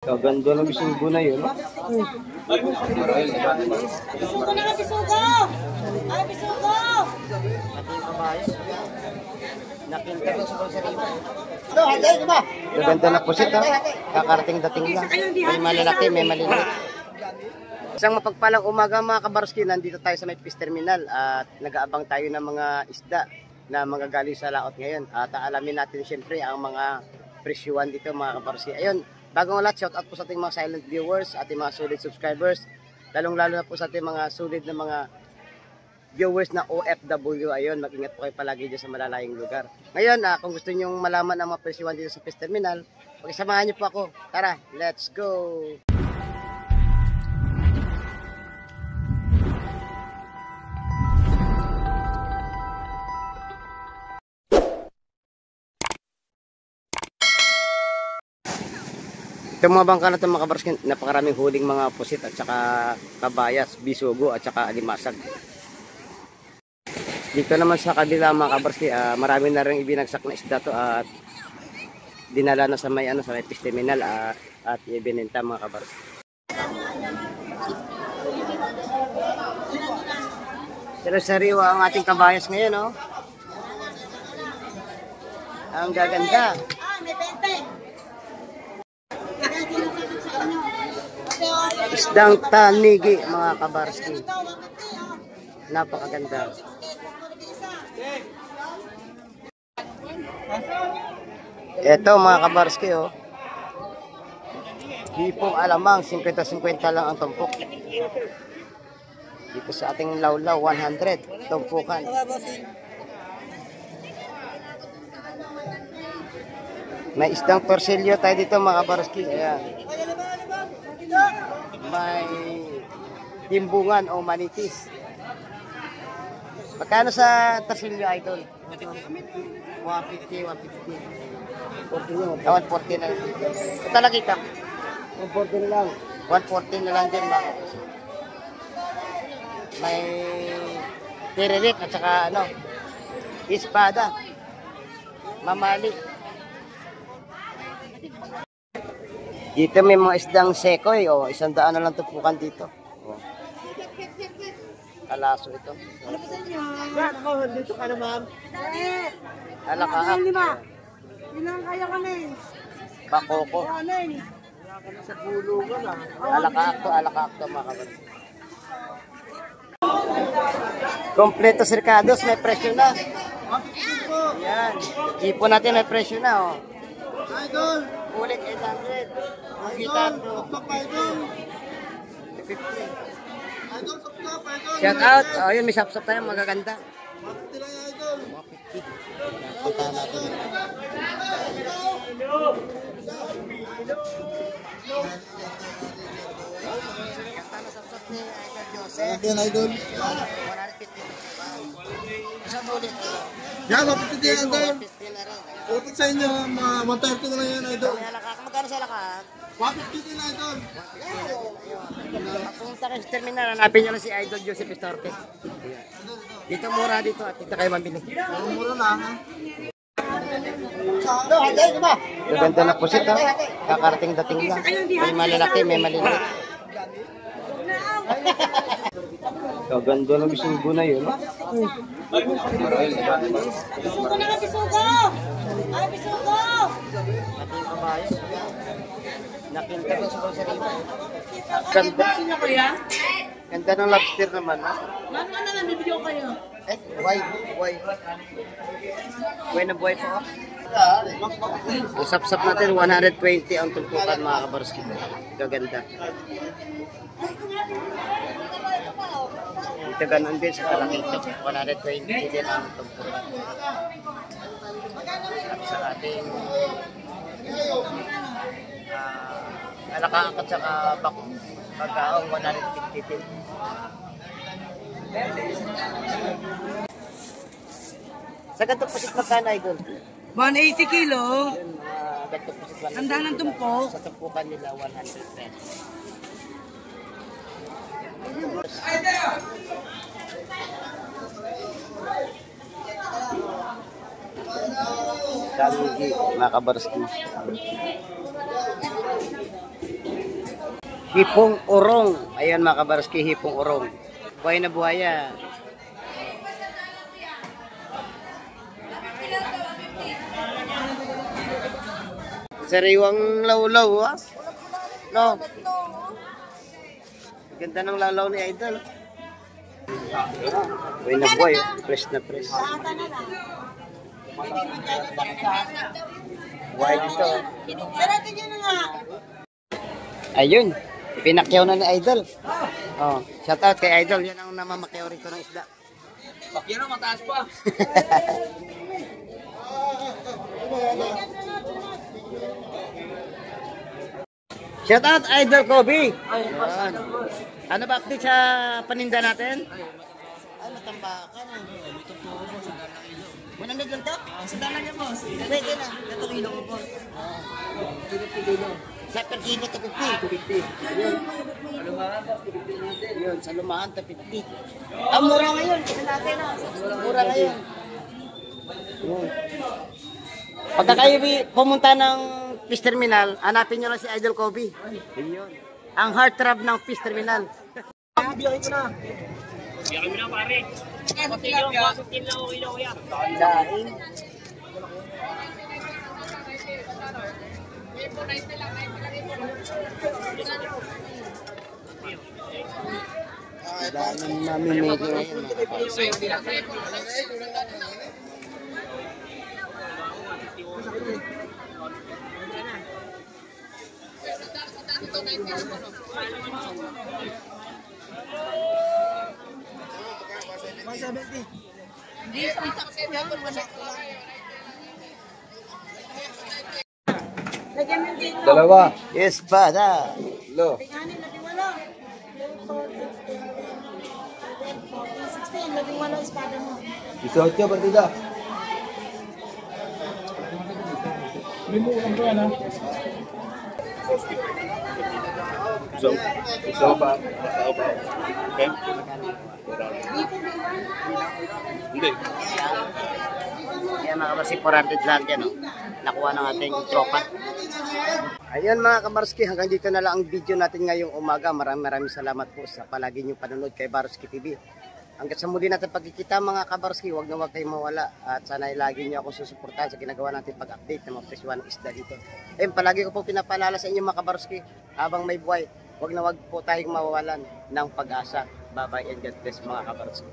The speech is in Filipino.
Kaganda ng bisugo na yun. Bisugo na ka, bisugo! Ay, bisugo! Ating kabayo. Nakinta ko sa konseriba. Kaganda na pusit ha. Kakarating dating lang. May malalaki, may maliliit. Isang mapagpalang umaga mga kabarski. Nandito tayo sa may fish terminal at nag-aabang tayo ng mga isda na mga galing sa laot ngayon. At alamin natin siyempre ang mga presyuan dito mga kabarski. Ayun. Bagong lahat, shout out po sa ating mga silent viewers, ating mga solid subscribers, lalong-lalo na po sa ating mga solid na mga viewers na OFW. Ayun, mag-ingat po kayo palagi dyan sa malalayong lugar. Ngayon, kung gusto niyo malaman ang mga presyuan dito sa fish terminal, pakisamahan niyo po ako. Tara, let's go! Itong mga bangka na ito mga kabarski, napakaraming huling mga pusit at saka kabayas, bisugo at saka alimasag. Dito naman sa kabila mga kabarski, marami na rin ibinagsak na isda to at dinala na sa may fish terminal at ibinenta mga kabarski. Sariwa ang ating kabayas ngayon, oh. Ang gaganda. May bente! Isdang tanigi mga kabarski. Napakaganda. Ito mga kabarski, oh. Hipong alamang 50-50 lang ang tumpok. Dito sa ating lawlaw 100 tumpukan. May isdang torsilyo tayo dito mga kabarski. Ayan. May timbungan o manitis. Magkano sa torsilyo, idol? 150, 150. 140 na lang. Ito lang kita. 140 na lang. 140 na lang din mga. May tiririk at saka espada. Mamali. Dito may mga isdang sekoy, oh, 100 na lang tupukan dito. Oh. Kalaso ito. Ano po sa inyo? Dito ka naman. Alakaak. Ilang kaya kami? Bakoko. Sa bulungan ah. Alakaak to mga kabarski. Kompleto sirkados, may presyo na. Yan. Ipo natin may presyo na, oh. Idol! Ulit 800. Ang gitar bro. 50. Idol, subscribe, idol! Shout out. Oh, yun, may sapsap tayo, magaganda. 150 lang yan, idol! 150. Punta natin. Ganda na sapsap ni Idol Joseph. Yan, idol! 150. Isang ulit. Yan, 150 yan, idol! 150 na rin. Ulit sa inyo, mga 130 na lang yan, idol! May alakak. Magkano sa alakak? 150 din, idol! Pumunta kayo sa terminal, hanapin nyo lang si Idol Joseph Estorte. Dito mura dito at dito kayo mabili. Mura lang, ha? Gaganda na pusit ha. Kakarating dating lang. May malalaki, may maliliit. Gaganda ng bisugo na yun. Bisugo na ka, bisugo! Ay, bisugo! Ating kabayo. Nakinta ko sa konseriba. Ganda ng lobster naman ha. Mano na lang, bibigyan ko kayo. Why na buhay po ha. Usap-sap natin 120 ang tumpukan mga kabarski. Gaganda. Ito ganun din sa kalaki. 120 din ang tumpukan. At sa ating alakaak at saka pagkaong 150 din. Sa ganitong pusit magkano, idol? 180 kilo. Yun, ganitong pusit lang. Handa ng tumpok. Sa tumpukan nila, 100 pesos. Kaligi, mga kabarski. Hipong urong. Ayan mga kabarski, hipong urong. Buhay na buhaya. Sariwang lawlaw, ha? No. Ganda ng lawlaw ni Idol. Buhay na buhay. Fresh na fresh. Buhay dito. Sarado nyo na nga. Ayun. Pinakyaw na ni Idol. Oh, shout out kay Idol. Yan ang namamakyaw rito ng isda. Pakyan na, mataas pa. Shout out Idol Kobe. Yan. Ano ba update sa paninda natin? Ay, matambakan. Walang lang to? Sa dalang niya, boss. Pwede na. Itong ilong ko, boss. Sa per kilo to 50. Ayun. Yun, sa lumahan to 50. Ah, mura ngayon. Kasi natin, mura ngayon. Yun. Pagka kayo pumunta ng fish terminal, hanapin nyo lang si Idol Kobe. Yun. Ang heartthrob ng fish terminal. Biyahin ko na. Biyakin mo na pare. Pati yung baso tin na okay na kuya. Daing. Daming mamimili ngayon. Lagyan mo dito. Dalawa. Yes, bada. Lo. Tingani, labing walo. 16, labing walo espada mo. 18, partida. Isa ba? Okay. Hindi. Yan mga kabarski, 400 lang yan. Oh. Nakuha ng ating tropa. Ayun mga kabarski, hanggang dito na lang ang video natin ngayong umaga. Maraming salamat po sa palagi niyong panonood kay Barski TV. Hanggang sa muli natin pagkikita mga kabarski, huwag na huwag kayong mawala. At sana lagi niyo akong susuportahan sa ginagawa natin pag-update ng mga presyo ng isda dito. Ayun, palagi ko po pinapaalala sa inyo mga kabarski, habang may buhay, huwag na huwag po tayong mawawalan ng pag-asa. Bye-bye and God bless mga kabarski.